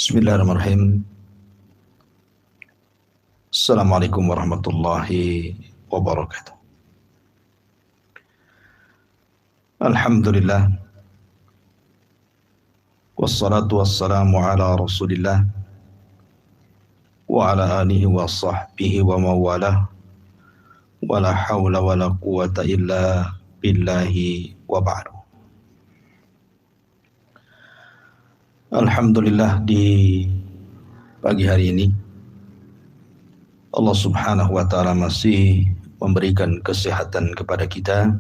Bismillahirrahmanirrahim. Assalamualaikum warahmatullahi wabarakatuh. Alhamdulillah. Wassalatu wassalamu ala rasulillah wa ala alihi wa sahbihi wa mawalah. Wa la hawla wa la quwata illa billahi wa ba'du. Alhamdulillah, di pagi hari ini Allah subhanahu wa ta'ala masih memberikan kesehatan kepada kita.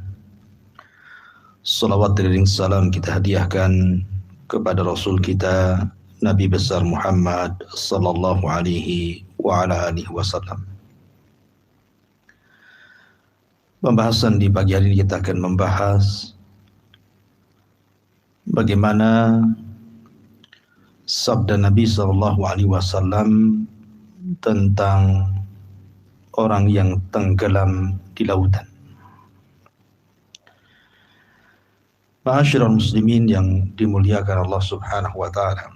Salawat dan salam kita hadiahkan kepada Rasul kita Nabi besar Muhammad sallallahu alaihi wa ala alihi wasallam. Pembahasan di pagi hari ini kita akan membahas bagaimana sabda Nabi sallallahu alaihi wasallam tentang orang yang tenggelam di lautan. Ma'asyiral muslimin yang dimuliakan Allah subhanahu wa ta'ala,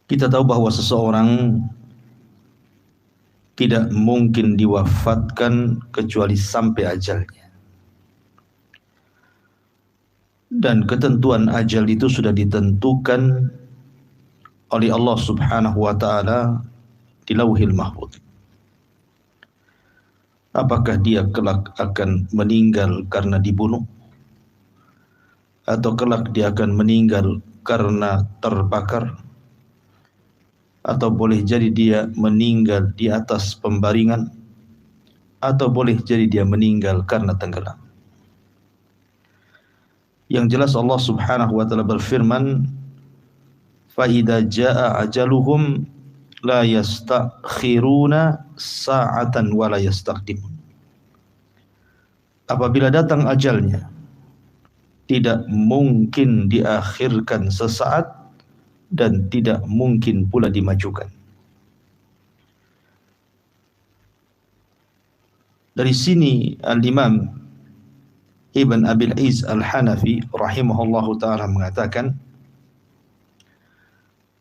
kita tahu bahwa seseorang tidak mungkin diwafatkan kecuali sampai ajalnya. Dan ketentuan ajal itu sudah ditentukan oleh Allah subhanahu wa ta'ala di Lauhil Mahfuz. Apakah dia kelak akan meninggal karena dibunuh, atau kelak dia akan meninggal karena terbakar, atau boleh jadi dia meninggal di atas pembaringan, atau boleh jadi dia meninggal karena tenggelam. Yang jelas Allah subhanahu wa ta'ala berfirman, فَإِذَا جَاءَ أَجَلُهُمْ لَا يَسْتَأْخِرُونَ سَاعَةً وَلَا يَسْتَقْدِمُونَ. Apabila datang ajalnya, tidak mungkin diakhirkan sesaat dan tidak mungkin pula dimajukan. Dari sini Al-Imam Ibn Abil Iz Al-Hanafi rahimahullahu ta'ala mengatakan,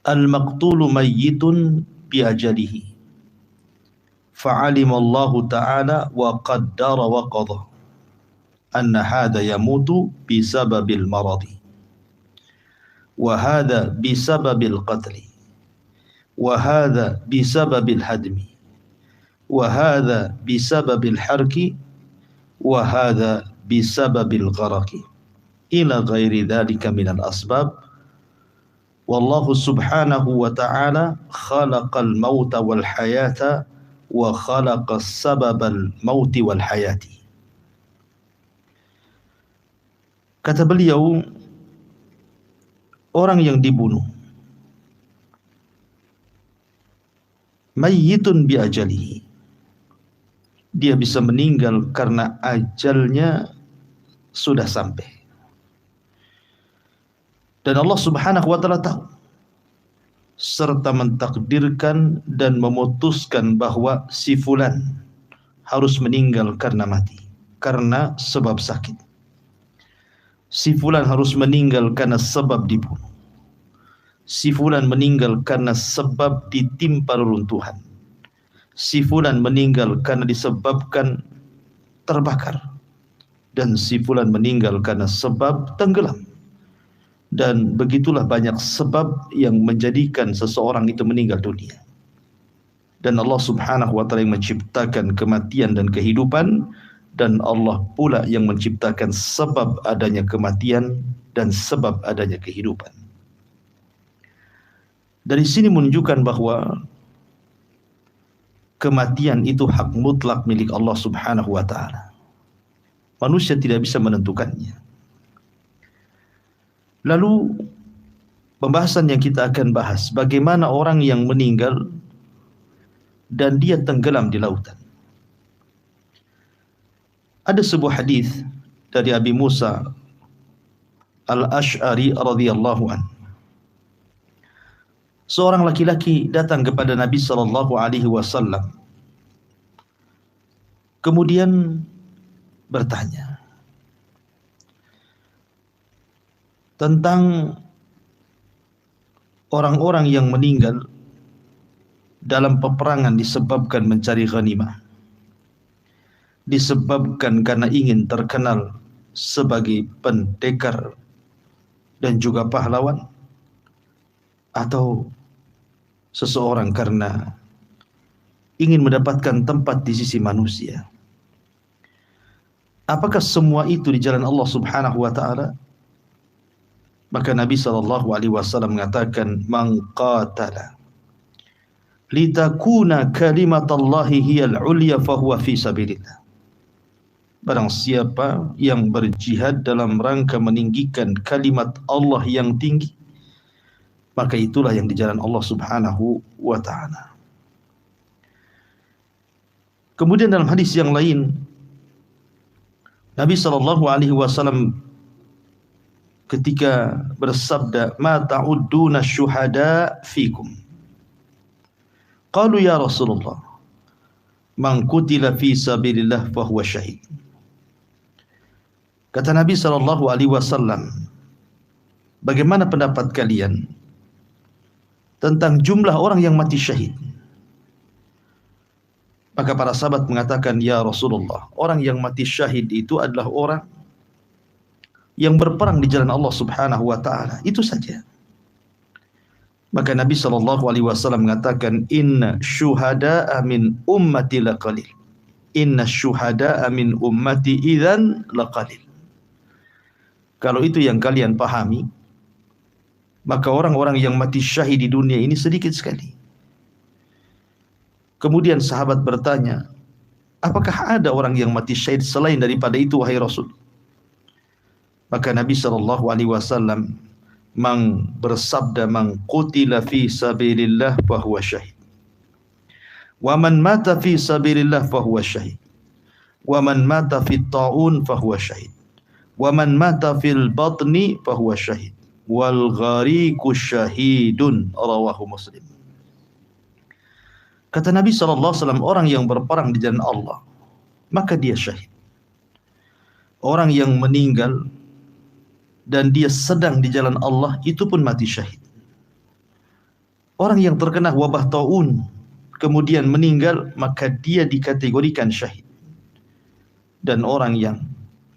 al-maqtulu mayyitun biajalihi fa'alimallahu ta'ala wa qaddara wa qadha anna hadha yamutu bisababil maradi wa hadha bisababil qatli wa hadha bisababil hadmi wa hadha bisababil harki wa hadha bisababil gharaqi ila ghairi dhalika minal asbab. Wallahu subhanahu wa ta'ala khalaqal mauta wal hayata wa khalaqas sababal mauti wal hayati. Kata beliau, orang yang dibunuh mayyitun bi ajalihi, dia bisa meninggal karena ajalnya sudah sampai. Dan Allah subhanahu wa ta'ala tahu serta mentakdirkan dan memutuskan bahwa si fulan harus meninggal karena mati, karena sebab sakit. Si fulan harus meninggal karena sebab dibunuh. Si fulan meninggal karena sebab ditimpa reruntuhan. Si fulan meninggal karena disebabkan terbakar. Dan si fulan meninggal karena sebab tenggelam. Dan begitulah banyak sebab yang menjadikan seseorang itu meninggal dunia. Dan Allah subhanahu wa ta'ala yang menciptakan kematian dan kehidupan, dan Allah pula yang menciptakan sebab adanya kematian dan sebab adanya kehidupan. Dari sini menunjukkan bahwa kematian itu hak mutlak milik Allah subhanahu wa ta'ala. Manusia tidak bisa menentukannya. Lalu pembahasan yang kita akan bahas, bagaimana orang yang meninggal dan dia tenggelam di lautan. Ada sebuah hadis dari Abi Musa Al-Asy'ari radhiyallahu anhu. Seorang laki-laki datang kepada Nabi sallallahu alaihi wasallam. Kemudian bertanya tentang orang-orang yang meninggal dalam peperangan disebabkan mencari ghanimah, disebabkan karena ingin terkenal sebagai pendekar dan juga pahlawan, atau seseorang karena ingin mendapatkan tempat di sisi manusia. Apakah semua itu di jalan Allah Subhanahu wa taala? Maka Nabi sallallahu alaihi wasallam mengatakan, "Man qatala litakuna kalimatallahi hiyal ulya fahuwa fi sabilillah." Barang siapa yang berjihad dalam rangka meninggikan kalimat Allah yang tinggi, maka itulah yang di jalan Allah Subhanahu wa taala. Kemudian dalam hadis yang lain, Nabi sallallahu alaihi wasallam ketika bersabda, "Ma ta'udduna syuhada fikum?" Qalu ya Rasulullah, "Man qutila fi sabilillah fahuwa syahid." Kata Nabi sallallahu alaihi wasallam, "Bagaimana pendapat kalian tentang jumlah orang yang mati syahid?" Maka para sahabat mengatakan, "Ya Rasulullah, orang yang mati syahid itu adalah orang yang berperang di jalan Allah Subhanahu wa taala." Itu saja. Maka Nabi sallallahu alaihi wasallam mengatakan, "Inna syuhada'a min ummati laqalil. Inna syuhada'a min ummati idzan laqalil." Kalau itu yang kalian pahami, maka orang-orang yang mati syahid di dunia ini sedikit sekali. Kemudian sahabat bertanya, "Apakah ada orang yang mati syahid selain daripada itu, wahai Rasul?" Maka Nabi sallallahu alaihi wasallam bersabda, "Man qutila fi sabilillah fahuwa syahid. Wa man mata fi sabilillah fahuwa syahid. Wa man mata fi ta'un fahuwa syahid. Wa man mata fil batni fahuwa syahid. Wal ghariqu syahidun." Rawahu Muslim. Kata Nabi sallallahu alaihi wasallam, orang yang berperang di jalan Allah, maka dia syahid. Orang yang meninggal dan dia sedang di jalan Allah, itu pun mati syahid. Orang yang terkena wabah taun kemudian meninggal, maka dia dikategorikan syahid. Dan orang yang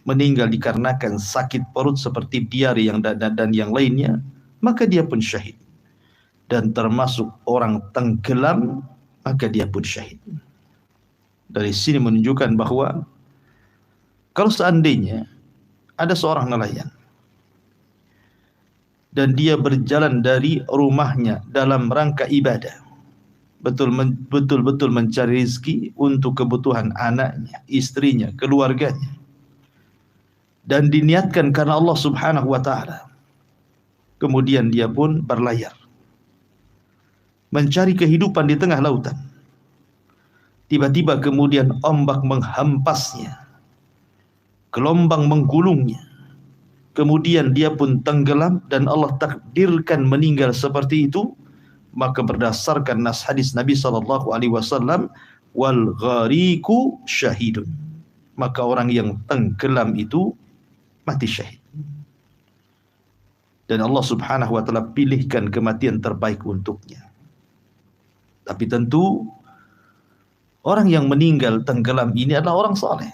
meninggal dikarenakan sakit perut seperti diare dan yang lainnya, maka dia pun syahid. Dan termasuk orang tenggelam, maka dia pun syahid. Dari sini menunjukkan bahwa kalau seandainya ada seorang nelayan dan dia berjalan dari rumahnya dalam rangka ibadah, betul-betul mencari rezeki untuk kebutuhan anaknya, istrinya, keluarganya, dan diniatkan karena Allah Subhanahu wa taala, kemudian dia pun berlayar mencari kehidupan di tengah lautan. Tiba-tiba kemudian ombak menghempasnya, gelombang menggulungnya, kemudian dia pun tenggelam dan Allah takdirkan meninggal seperti itu. Maka berdasarkan nas hadis Nabi sallallahu alaihi wasallam, "Wal ghariqu syahidun." Maka orang yang tenggelam itu mati syahid. Dan Allah Subhanahu wa taala pilihkan kematian terbaik untuknya. Tapi tentu orang yang meninggal tenggelam ini adalah orang saleh.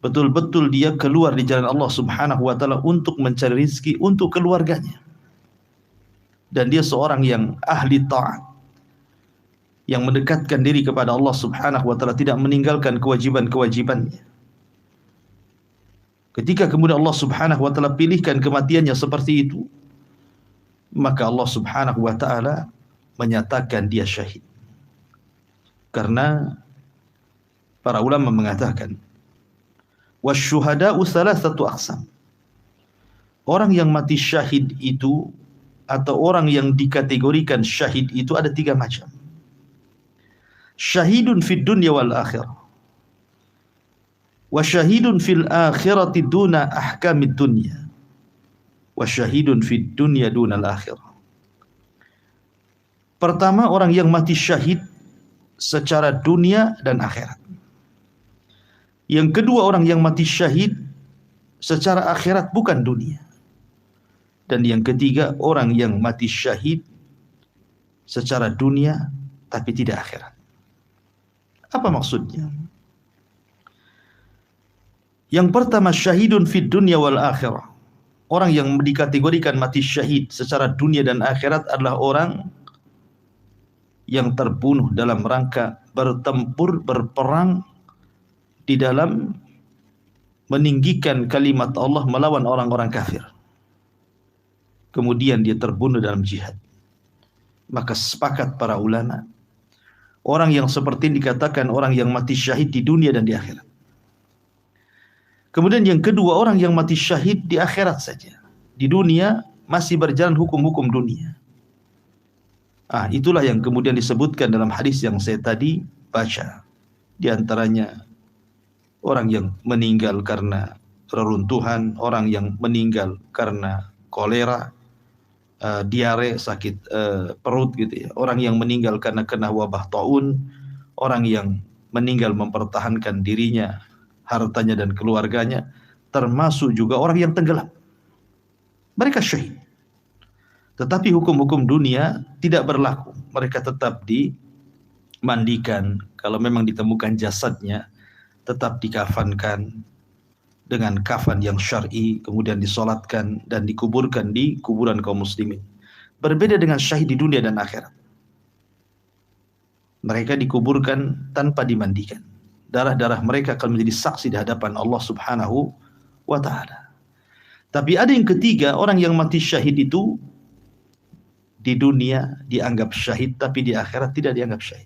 Betul-betul dia keluar di jalan Allah Subhanahu wa taala untuk mencari rezeki untuk keluarganya. Dan dia seorang yang ahli taat, yang mendekatkan diri kepada Allah Subhanahu wa taala, tidak meninggalkan kewajiban-kewajibannya. Ketika kemudian Allah Subhanahu wa taala pilihkan kematiannya seperti itu, maka Allah Subhanahu wa taala menyatakan dia syahid. Karena para ulama mengatakan, wasyuhada'u thalathatu aqsam. Orang yang mati syahid itu, atau orang yang dikategorikan syahid itu, ada 3 macam. Syahidun fid dunya wal akhirah, wa syahidun fil akhirati duna ahkamid dunya, wa syahidun fid dunya dunal akhirah. Pertama, orang yang mati syahid secara dunia dan akhirat. Yang kedua, orang yang mati syahid secara akhirat bukan dunia. Dan yang ketiga, orang yang mati syahid secara dunia tapi tidak akhirat. Apa maksudnya? Yang pertama, syahidun fid dunya wal akhirah. Orang yang dikategorikan mati syahid secara dunia dan akhirat adalah orang yang terbunuh dalam rangka bertempur, berperang di dalam meninggikan kalimat Allah melawan orang-orang kafir. Kemudian dia terbunuh dalam jihad. Maka sepakat para ulama, orang yang seperti ini dikatakan orang yang mati syahid di dunia dan di akhirat. Kemudian yang kedua, orang yang mati syahid di akhirat saja. Di dunia masih berjalan hukum-hukum dunia. Itulah yang kemudian disebutkan dalam hadis yang saya tadi baca. Di antaranya orang yang meninggal karena reruntuhan, orang yang meninggal karena kolera, diare, sakit perut gitu ya. Orang yang meninggal karena kena wabah taun, orang yang meninggal mempertahankan dirinya, hartanya dan keluarganya, termasuk juga orang yang tenggelam. Mereka syahid. Tetapi hukum-hukum dunia tidak berlaku. Mereka tetap dimandikan, kalau memang ditemukan jasadnya tetap dikafankan dengan kafan yang syar'i, kemudian disolatkan dan dikuburkan di kuburan kaum muslimin. Berbeda dengan syahid di dunia dan akhirat. Mereka dikuburkan tanpa dimandikan. Darah-darah mereka akan menjadi saksi di hadapan Allah Subhanahu wa ta'ala. Tapi ada yang ketiga, orang yang mati syahid itu di dunia dianggap syahid, tapi di akhirat tidak dianggap syahid.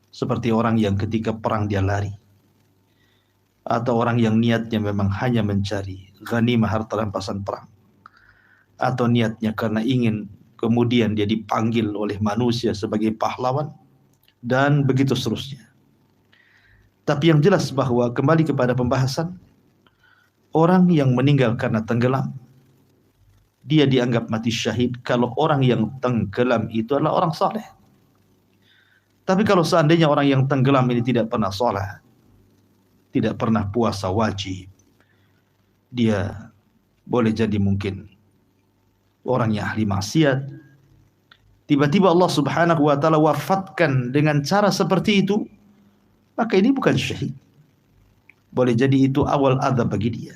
Seperti orang yang ketika perang dia lari, atau orang yang niatnya memang hanya mencari ghanimah, harta rampasan perang, atau niatnya karena ingin kemudian dia dipanggil oleh manusia sebagai pahlawan, dan begitu seterusnya. Tapi yang jelas bahwa kembali kepada pembahasan, orang yang meninggal karena tenggelam, dia dianggap mati syahid kalau orang yang tenggelam itu adalah orang saleh. Tapi kalau seandainya orang yang tenggelam ini tidak pernah salat, tidak pernah puasa wajib, dia boleh jadi mungkin orang yang ahli maksiat, tiba-tiba Allah Subhanahu wa ta'ala wafatkan dengan cara seperti itu, maka ini bukan syahid. Boleh jadi itu awal azab bagi dia.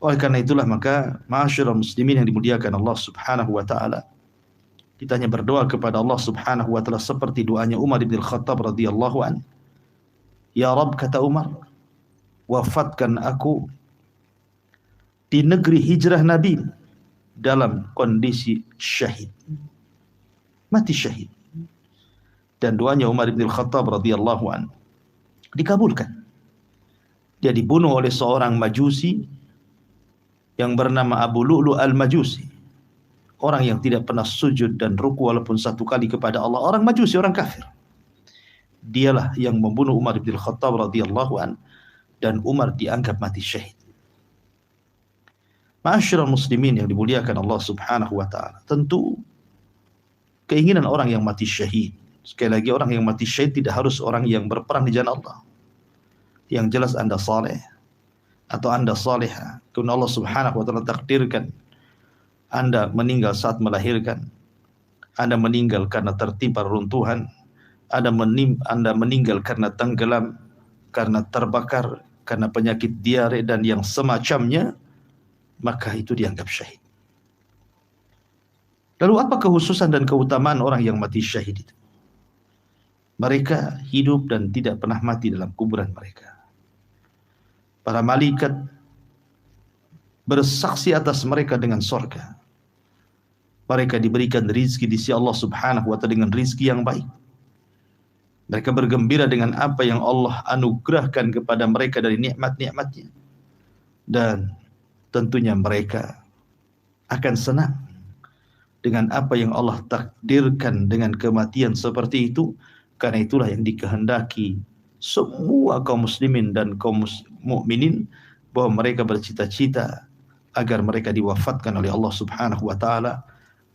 Oleh karena itulah maka ma'asyiral muslimin yang dimuliakan Allah Subhanahu wa ta'ala, kita hanya berdoa kepada Allah Subhanahu wa ta'ala seperti doanya Umar bin Khattab radhiyallahu an. Ya Rabb, kata Umar, wafatkan aku di negeri hijrah Nabi dalam kondisi syahid, mati syahid. Dan doanya Umar bin Khattab radhiyallahu an dikabulkan. Dia dibunuh oleh seorang majusi yang bernama Abu Lu'lu' al-Majusi, orang yang tidak pernah sujud dan ruku walaupun satu kali kepada Allah, orang majusi, orang kafir. Dialah yang membunuh Umar bin Khattab radhiyallahu an, dan Umar dianggap mati syahid. Ma'asyiral muslimin yang dimuliakan Allah Subhanahu wa ta'ala, tentu keinginan orang yang mati syahid, sekali lagi orang yang mati syahid tidak harus orang yang berperang di jalan Allah. Yang jelas Anda saleh atau Anda salihah, karena Allah Subhanahu wa ta'ala takdirkan Anda meninggal saat melahirkan, Anda meninggal karena tertimpa runtuhan, Anda meninggal karena tenggelam, karena terbakar, karena penyakit diare dan yang semacamnya, maka itu dianggap syahid. Lalu apa kekhususan dan keutamaan orang yang mati syahid itu? Mereka hidup dan tidak pernah mati dalam kuburan mereka. Para malaikat bersaksi atas mereka dengan surga. Mereka diberikan rizki di sisi Allah Subhanahu wa ta'ala dengan rizki yang baik. Mereka bergembira dengan apa yang Allah anugerahkan kepada mereka dari nikmat-nikmatnya. Dan tentunya mereka akan senang dengan apa yang Allah takdirkan dengan kematian seperti itu. Karena itulah yang dikehendaki semua kaum muslimin dan kaum mukminin, bahwa mereka bercita-cita agar mereka diwafatkan oleh Allah Subhanahu wa ta'ala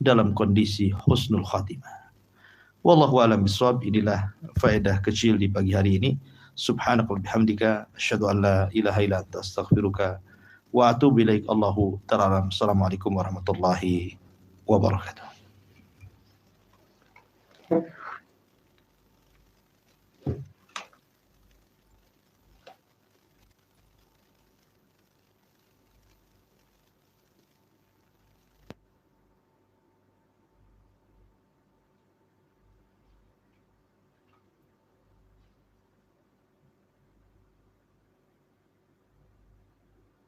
dalam kondisi husnul khatimah. Wallahu a'lam bishawab. Inilah faedah kecil di pagi hari ini. Subhanaka wa bihamdika asyhadu an la ilaha illa anta astaghfiruka wa atubu ilaik. Allahu ta'ala. Assalamualaikum warahmatullahi wabarakatuh.